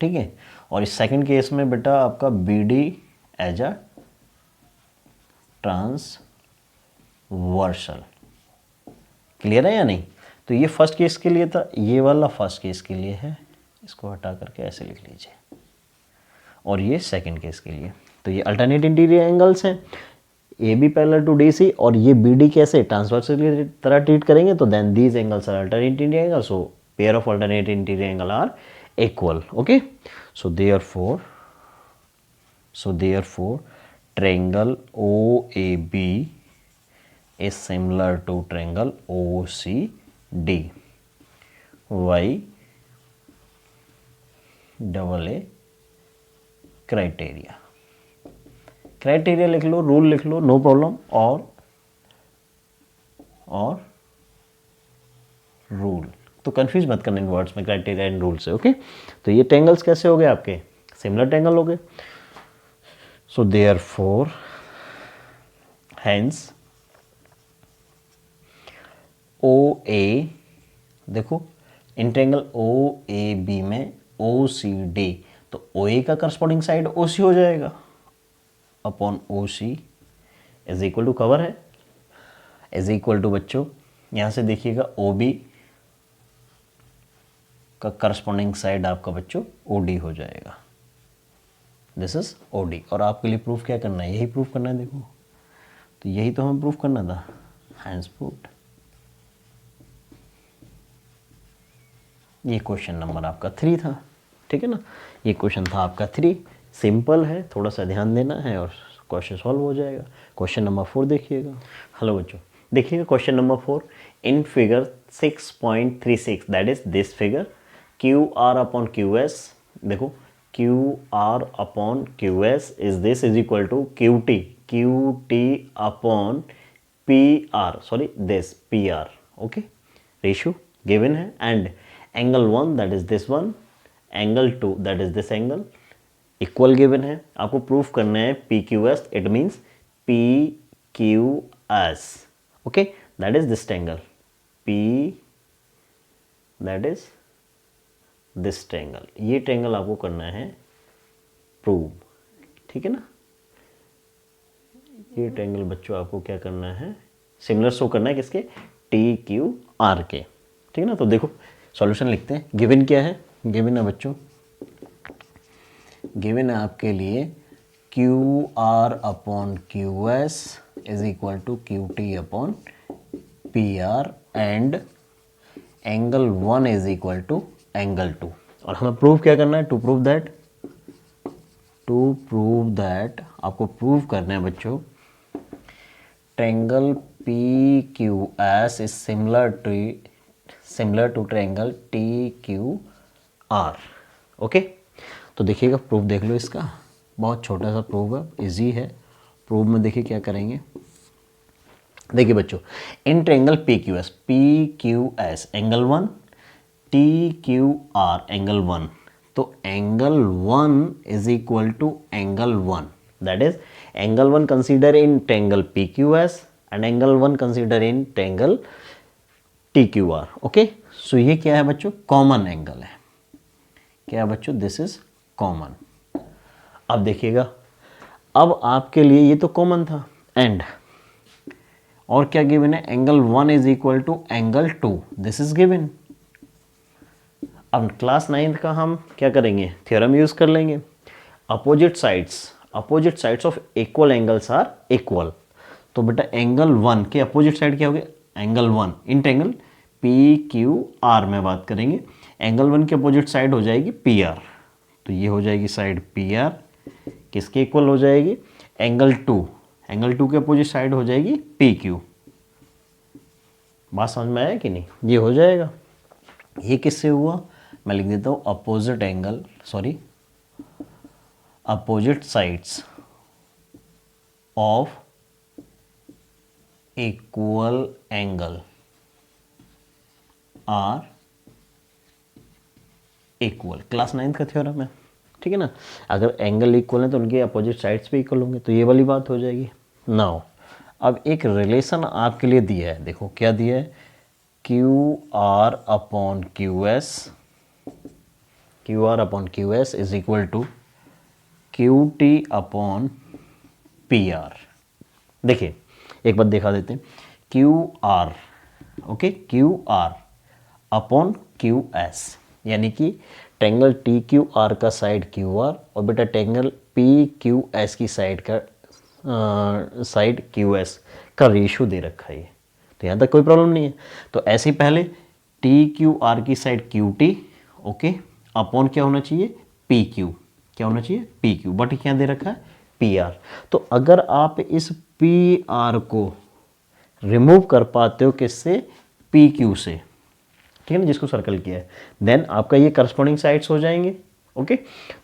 ठीक है। और इस सेकंड केस में बेटा आपका BD as a transversal, clear है या नहीं। तो ये फर्स्ट केस के लिए था, ये वाला फर्स्ट केस के लिए है, इसको हटा करके ऐसे लिख लीजिए, और ये सेकंड केस के लिए। तो ये अल्टरनेट इंटीरियर एंगल्स हैं, AB पैरेलल टू DC, और ये BD कैसे ट्रांसवर्सल की तरह ट्रीट करेंगे, तो then these angles are alternate interior angle, so pair of alternate interior angle are equal, okay। so therefore triangle OAB is similar to triangle OCD। why, double A criteria, criteria लिख लो, rule लिख लो, no problem, और rule, तो confuse मत करना इन words में, criteria and rule से, okay. तो ये ट्रायंगल्स कैसे हो गए आपके, सिमिलर ट्रायंगल हो गए। सो देयरफॉर हेंस OA, देखो इन ट्रायंगल OAB में OCD, तो OA का करस्पॉन्डिंग साइड OC हो जाएगा upon OC is equal to, cover है, इज इक्वल टू बच्चों यहाँ से देखिएगा OB का करस्पॉन्डिंग साइड आपका बच्चों OD हो जाएगा, दिस इज OD। और आपके लिए प्रूफ क्या करना है, यही प्रूफ करना है, देखो तो यही तो हमें प्रूफ करना था, हैंड्स प्रूव्ड। ये क्वेश्चन नंबर आपका 3 था, ठीक है ना, ये क्वेश्चन था आपका 3 सिंपल है, थोड़ा सा ध्यान देना है और क्वेश्चन सॉल्व हो जाएगा। क्वेश्चन नंबर 4 देखिएगा। हेलो बच्चों, देखिएगा question number 4। In figure 6.36 that is this figure Q R upon Q S, देखो Q R upon Q S is this is equal to Q T upon P R, sorry this P R, okay. Ratio given है and angle 1 that is this one, angle 2 that is this angle equal given है। आपको proof करना है P Q S, it means P Q S, okay, that is this triangle, P that is this triangle, ये triangle आपको करना है prove, ठीक है ना। ये ट्रायंगल बच्चों आपको क्या करना है, सिमिलर शो करना है किसके, टी क्यू आर के, ठीक है ना। तो देखो सॉल्यूशन लिखते हैं। गिवन क्या है, गिवन है बच्चों, गिवन है आपके लिए Q R upon Q S is equal to Q T upon P R and angle 1 is equal to angle 2। और हमें प्रूव क्या करना है, टू प्रूव दैट आपको प्रूव करना है बच्चों triangle P Q S is similar to triangle T Q R, okay. तो देखिएगा प्रूफ देख लो इसका, बहुत छोटा सा प्रूफ है, इजी है। प्रूफ में देखिए क्या करेंगे, देखिए बच्चों in triangle P Q S angle 1, T Q R angle 1, तो angle 1 is equal to angle 1, that is angle 1 consider in triangle P Q S and angle 1 consider in triangle T Q R, okay. So ये क्या है बच्चों, common angle है, क्या है बच्चों, this is common. अब देखिएगा, अब आपके लिए ये तो कॉमन था एंड और क्या गिवन है, angle 1 is equal to angle 2, this is given. अब क्लास 9th का हम क्या करेंगे, थ्योरम यूज कर लेंगे, opposite sides of equal angles are equal. तो बेटा एंगल 1 के अपोजिट साइड क्या हो गया, angle 1 in triangle P Q are में बात करेंगे, एंगल 1 की अपोजिट साइड हो जाएगी पी आर, तो ये हो जाएगी साइड पी आर, किसके इक्वल हो जाएगी, एंगल 2 के अपोजिट साइड हो जाएगी पी क्यू। बात समझ में आया कि नहीं, ये हो जाएगा। ये किससे हुआ, मैं लिख देता हूँ opposite sides of equal angle are equal, class 9th का थ्योरम है, ठीक है ना। अगर एंगल इक्वल है तो उनके अपोजिट साइड्स भी इक्वल होंगे, तो ये वाली बात हो जाएगी। नाउ अब एक रिलेशन आपके लिए दिया है, देखो क्या दिया है, Q R upon Q S is equal to Q T upon P R. देखिए एक बात दिखा देते हैं, Q R, okay, Q R upon Q S, यानी कि ट्रायंगल टी क्यू आर का साइड क्यू आर और बेटा ट्रायंगल पी क्यू एस की साइड क्यू एस का रेशियो दे रखा है, तो यहाँ तक कोई प्रॉब्लम नहीं है। तो ऐसे ही पहले टी क्यू आर की side Q T, okay, upon क्या होना चाहिए, पी क्यू, क्या होना चाहिए, पी क्यू, बट क्या दे रखा है, पी आर। तो अगर आप इस पी आर को रिमूव कर पाते हो किससे, पी क्यू से, ठीक है ना, जिसको सर्कल किया है, देन आपका ये करस्पॉन्डिंग साइड्स हो जाएंगे, ओके।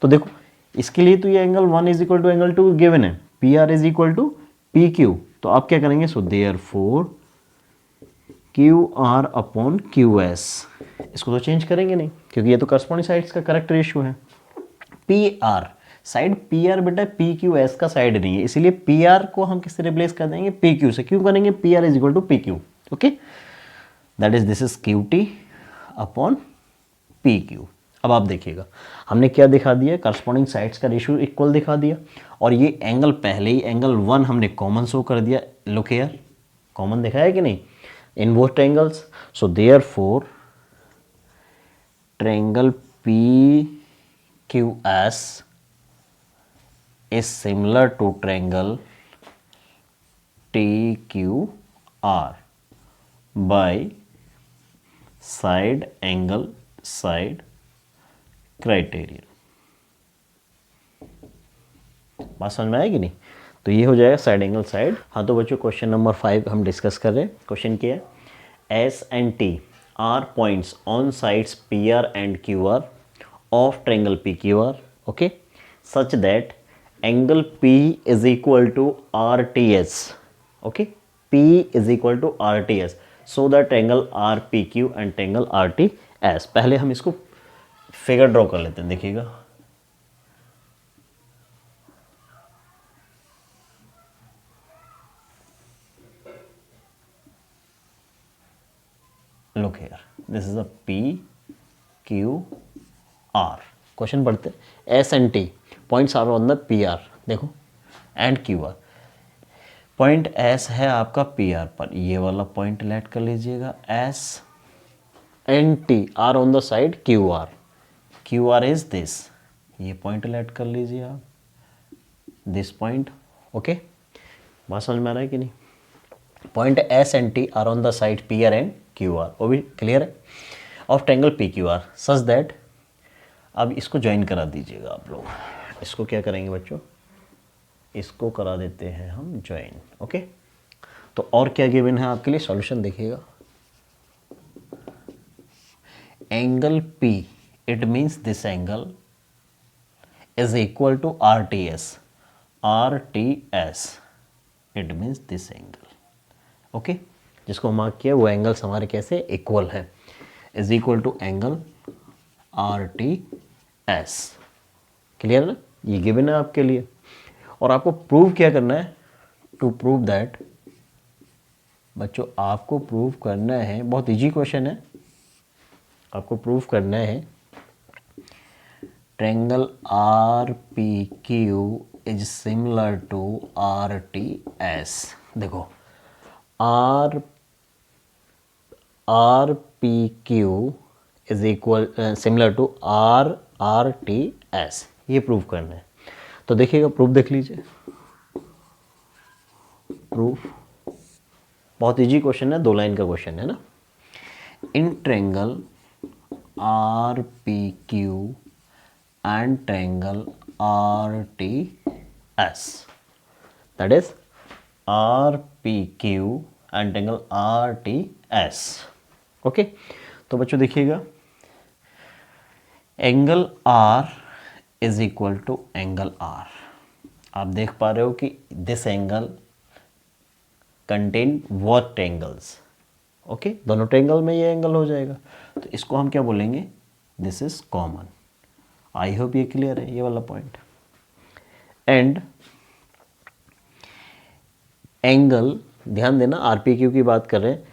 तो देखो इसके लिए तो ये angle 1 is equal to angle 2 given है, P R is equal to P Q, तो आप क्या करेंगे, so therefore Q R upon Q S, इसको तो चेंज करेंगे नहीं क्योंकि ये तो करस्पॉन्डिंग साइड्स का करेक्ट रेशियो है। P R side, P R बेटा पी क्यू एस का साइड नहीं है, इसीलिए पी आर को हम किससे रिप्लेस कर देंगे, पी क्यू से, क्यों करेंगे, P R is equal to P Q, okay, that is this is Q T upon P Q. अब आप देखिएगा हमने क्या दिखा दिया, करस्पॉन्डिंग साइड्स का रेशियो इक्वल दिखा दिया, और ये एंगल पहले ही एंगल 1 हमने कॉमन शो कर दिया, लुक हियर, कॉमन दिखा है कि नहीं in both triangles. So therefore triangle P Q S is similar to triangle TQR by side angle side criterion. बात समझ में आएगी नहीं? तो ये हो जाएगा साइड एंगल साइड। हाँ तो बच्चों क्वेश्चन नंबर 5 हम डिस्कस कर रहे हैं। क्वेश्चन क्या है? S and T are points on sides P R and Q R of triangle P Q R, okay, such that angle P is equal to R T S, okay, P is equal to R T S, so that triangle R P Q and triangle R T S. पहले हम इसको figure draw कर लेते हैं, देखिएगा। Look here, this is a P, Q, R. Question पढ़ते S and T points are on the P R, देखो, and Q R. Point S है आपका पी आर पर, ये वाला पॉइंट लेट कर लीजिएगा। S and T are on the side Q R, Q R is this, ये point let कर लीजिए आप, दिस पॉइंट, ओके। बात समझ में आ रहा है कि नहीं? Point S and T are on the side P R and Q R, वो भी क्लियर है, of triangle P Q R such that. अब इसको ज्वाइन करा दीजिएगा आप लोग। इसको क्या करेंगे बच्चों? इसको करा देते हैं हम ज्वाइन, ओके। तो और क्या गिवन है आपके लिए? सॉल्यूशन देखिएगा। Angle P, it means this angle is equal to R T S, R T S, it means this angle, okay. जिसको मार्क किया वो एंगल्स हमारे कैसे इक्वल है, is equal to angle R T S. Clear ना? ये given है आपके लिए। और आपको प्रूव क्या करना है? टू प्रूव दैट, बच्चों आपको प्रूव करना है, बहुत इजी क्वेश्चन है, आपको प्रूव करना है triangle R P Q is similar to R T S. देखो, R P Q is equal similar to R T S, ये प्रूव करना है। तो देखिएगा, प्रूफ देख लीजिए। प्रूफ बहुत इजी क्वेश्चन है, 2 लाइन का क्वेश्चन है ना। In triangle R P Q and triangle R T S, that is R P Q and triangle R T S, okay. तो बच्चों देखिएगा, angle R is equal to angle R। आप देख पा रहे हो कि this angle contain what triangles, okay, दोनों ट्रायंगल में ये एंगल हो जाएगा। तो इसको हम क्या बोलेंगे? This is common. I hope ये क्लियर है, ये वाला पॉइंट। एंड एंगल, ध्यान देना, RPQ की बात कर रहे हैं,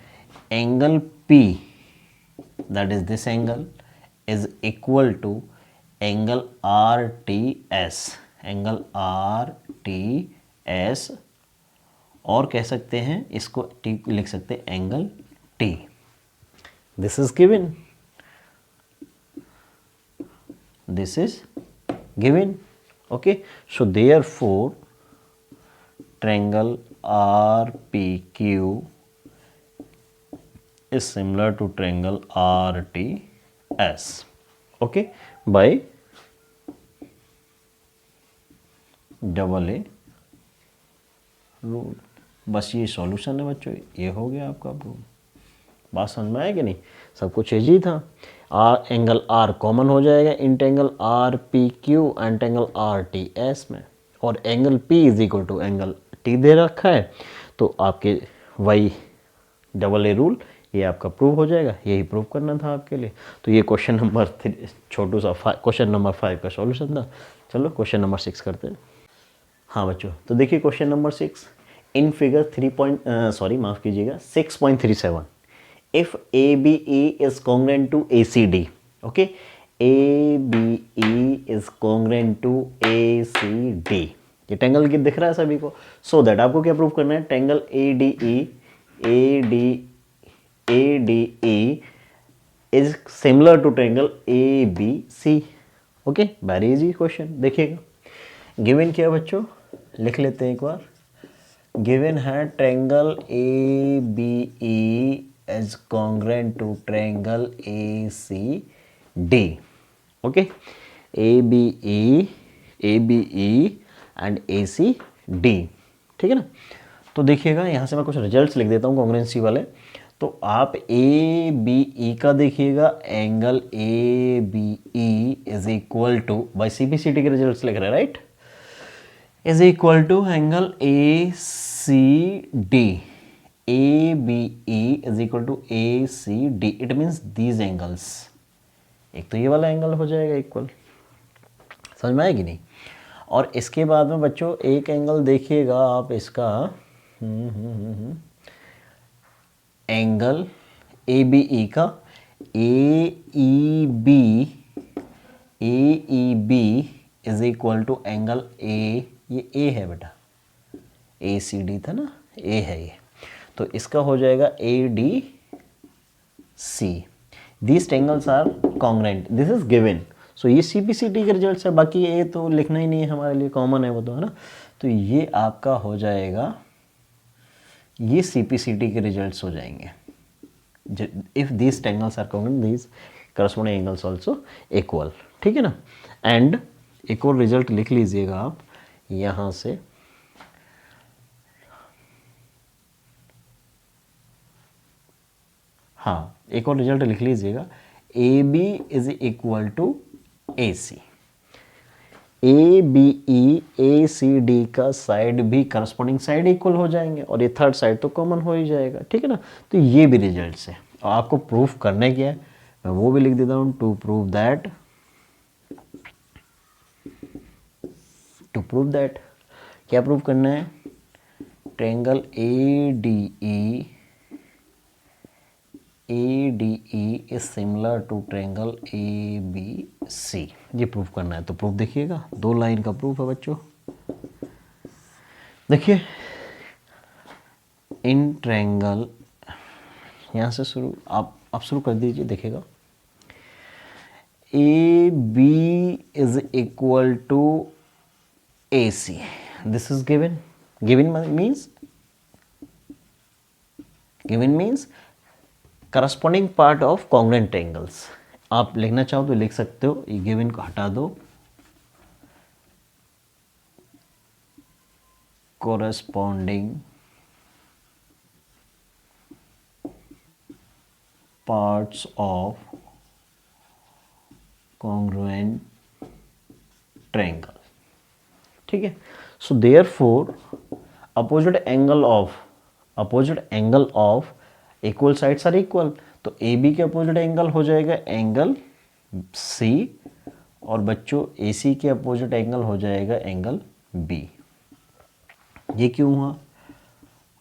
angle P, that is this angle, is equal to angle RTS, angle RTS, और कह सकते हैं इसको T लिख सकते हैं angle T। This is given, this is given, okay. So therefore triangle RPQ is similar to triangle RTS, okay, by AA rule. बस ये सॉल्यूशन है बच्चों, ये हो गया आपका प्रूफ। बात समझ में आया कि नहीं? सब कुछ इजी था। एंगल R कॉमन हो जाएगा in triangle RPQ and triangle RTS में, और angle P is equal to angle T दे रखा है, तो आपके वही AA रूल, ये आपका प्रूव हो जाएगा। यही प्रूव करना था आपके लिए। तो ये क्वेश्चन नंबर 3, छोटू सा क्वेश्चन नंबर 5 का सॉल्यूशन था। चलो क्वेश्चन नंबर 6 करते हैं। हाँ बच्चों, तो देखिए question number 6, in figure 6.37, if ABE is congruent to ACD, okay, ABE is congruent to ACD, ये ट्रायंगल की दिख रहा है सभी को। सो दैट आपको क्या प्रूव करना है? Triangle ADE is similar to triangle ABC, okay. Very easy question. देखिएगा गिवन क्या है बच्चों, लिख लेते हैं एक बार। गिवन है triangle ABE is congruent to triangle ACD, okay. ABE and ACD, ठीक है ना। तो देखिएगा यहाँ से मैं कुछ रिजल्ट्स लिख देता हूँ कॉन्ग्रुएंसी वाले। तो आप ABE का देखिएगा, angle ABE is equal to, by CPCT के रिजल्ट्स लिख रहे हैं right, is equal to angle ACD, ABE is equal to ACD, it means these angles. एक तो ये वाला एंगल हो जाएगा इक्वल, समझ में आएगी नहीं। और इसके बाद में बच्चों एक एंगल देखिएगा आप इसका, एंगल ABE का, AEB is equal to angle ये A है बेटा, ACD था ना, A है ये, तो इसका हो जाएगा ADC। These angles are congruent, this is given। सो ये CPCT के रिजल्ट्स है, बाकी ये तो लिखना ही नहीं है हमारे लिए, कॉमन है वो तो, है ना। तो ये आपका हो जाएगा, ये CPCT के रिजल्ट्स हो जाएंगे। If these angles are congruent, these corresponding angles also equal, ठीक है ना। एंड एक और रिजल्ट लिख लीजिएगा आप यहाँ से, हाँ एक और रिजल्ट लिख लीजिएगा, AB is equal to AC। ABE ACD का साइड भी करस्पॉन्डिंग साइड इक्वल हो जाएंगे, और ये थर्ड साइड तो कॉमन हो ही जाएगा, ठीक है ना। तो ये भी रिजल्ट्स है, और आपको प्रूफ करने क्या है मैं वो भी लिख देता हूँ, टू प्रूव दैट क्या प्रूव करना है, triangle ADE is similar to triangle ABC, ये प्रूफ करना है। तो प्रूफ देखिएगा, 2 लाइन का प्रूफ है बच्चों। देखिए इन ट्रायंगल, यहाँ से शुरू, आप शुरू कर दीजिए, देखिएगा AB is equal to AC, this is given means corresponding part of congruent angles. आप लिखना चाहो तो लिख सकते हो, ये गिवन को हटा दो, corresponding parts of congruent triangle, ठीक है। So therefore opposite angle of equal sides are equal, तो AB के अपोजिट एंगल हो जाएगा एंगल C, और बच्चों AC के अपोजिट एंगल हो जाएगा एंगल B। ये क्यों हुआ,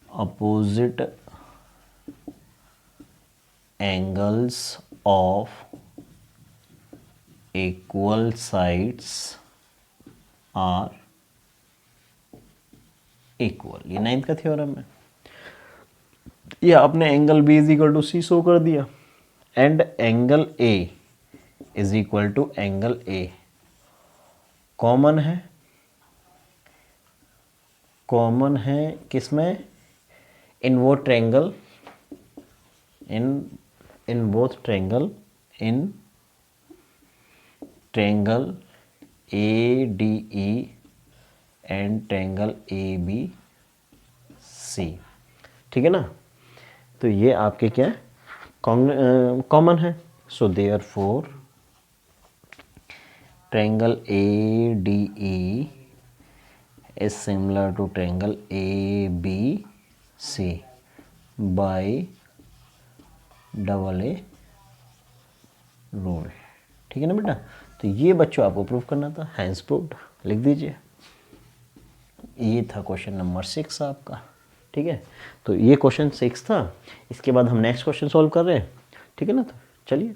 opposite angles of equal sides are equal, ये 9th का थ्योरम है। ये आपने एंगल B is equal to C show कर दिया, and angle A is equal to angle A common है किसमें, इन वो triangle, in both triangle, in triangle ADE and triangle ABC, ठीक है ना। तो ये आपके क्या कॉमन है। So therefore triangle ADE is similar to triangle ABC by AA rule, ठीक है ना बेटा। तो ये बच्चों आपको प्रूव करना था, हैंस प्रूव्ड, लिख दीजिए। ये था क्वेश्चन नंबर 6 आपका, ठीक है। तो ये क्वेश्चन 6 था, इसके बाद हम नेक्स्ट क्वेश्चन सॉल्व कर रहे हैं, ठीक है ना। तो चलिए।